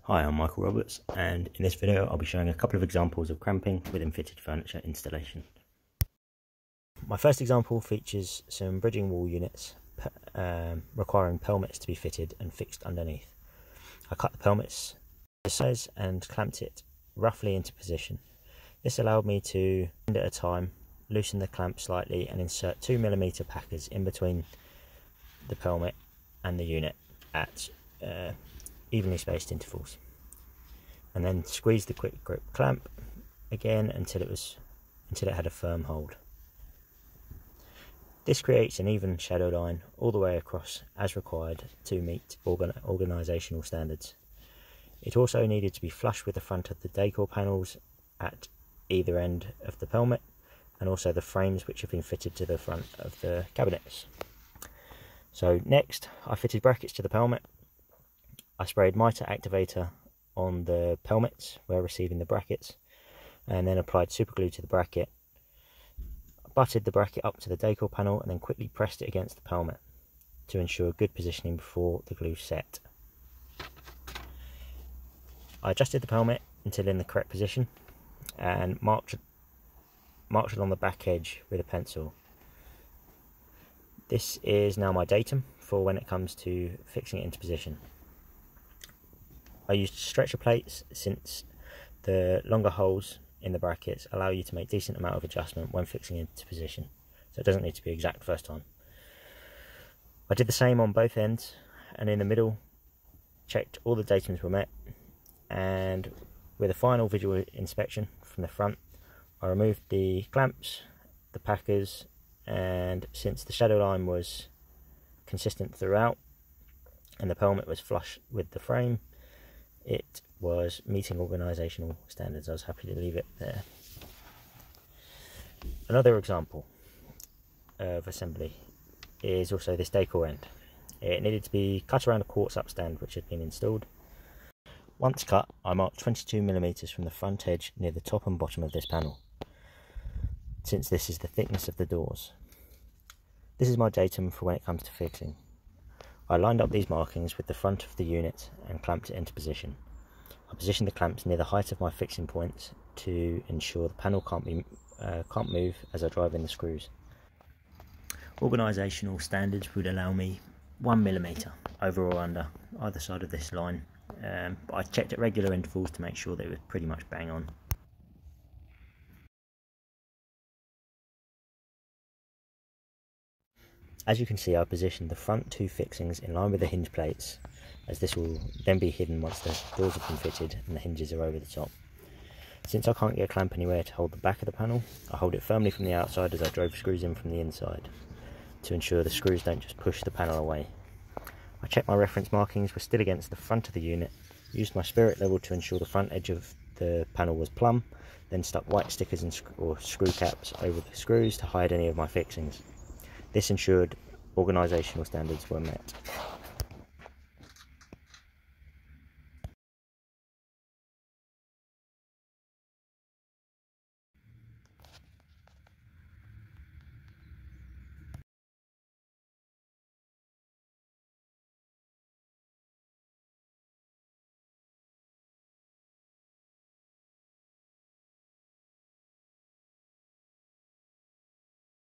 Hi, I'm Michael Roberts, and in this video I'll be showing a couple of examples of cramping within fitted furniture installation. My first example features some bridging wall units requiring pelmets to be fitted and fixed underneath. I cut the pelmets to size and clamped it roughly into position. This allowed me to, at a time, loosen the clamp slightly and insert 2mm packers in between the pelmet and the unit at evenly spaced intervals, and then squeeze the quick grip clamp again until it had a firm hold. This creates an even shadow line all the way across as required to meet organisational standards. It also needed to be flush with the front of the decor panels at either end of the pelmet, and also the frames which have been fitted to the front of the cabinets. So next I fitted brackets to the pelmet. I sprayed mitre activator on the pelmets where receiving the brackets, and then applied superglue to the bracket. I butted the bracket up to the decor panel and then quickly pressed it against the pelmet to ensure good positioning before the glue set. I adjusted the pelmet until in the correct position and marked it on the back edge with a pencil. This is now my datum for when it comes to fixing it into position. I used stretcher plates since the longer holes in the brackets allow you to make a decent amount of adjustment when fixing into position, so it doesn't need to be exact first time. I did the same on both ends, and in the middle checked all the datums were met, and with a final visual inspection from the front I removed the clamps, the packers, and since the shadow line was consistent throughout and the pelmet was flush with the frame, it was meeting organisational standards. I was happy to leave it there. Another example of assembly is also this decor end. It needed to be cut around a quartz upstand which had been installed. Once cut, I marked 22mm from the front edge near the top and bottom of this panel, since this is the thickness of the doors. This is my datum for when it comes to fixing. I lined up these markings with the front of the unit and clamped it into position. I positioned the clamps near the height of my fixing points to ensure the panel can't move as I drive in the screws. Organisational standards would allow me 1mm over or under either side of this line, but I checked at regular intervals to make sure that it was pretty much bang on. As you can see, I positioned the front two fixings in line with the hinge plates, as this will then be hidden once the doors have been fitted and the hinges are over the top. Since I can't get a clamp anywhere to hold the back of the panel, I hold it firmly from the outside as I drove screws in from the inside, to ensure the screws don't just push the panel away. I checked my reference markings were still against the front of the unit, used my spirit level to ensure the front edge of the panel was plumb, then stuck white stickers or screw caps over the screws to hide any of my fixings. This ensured organisational standards were met.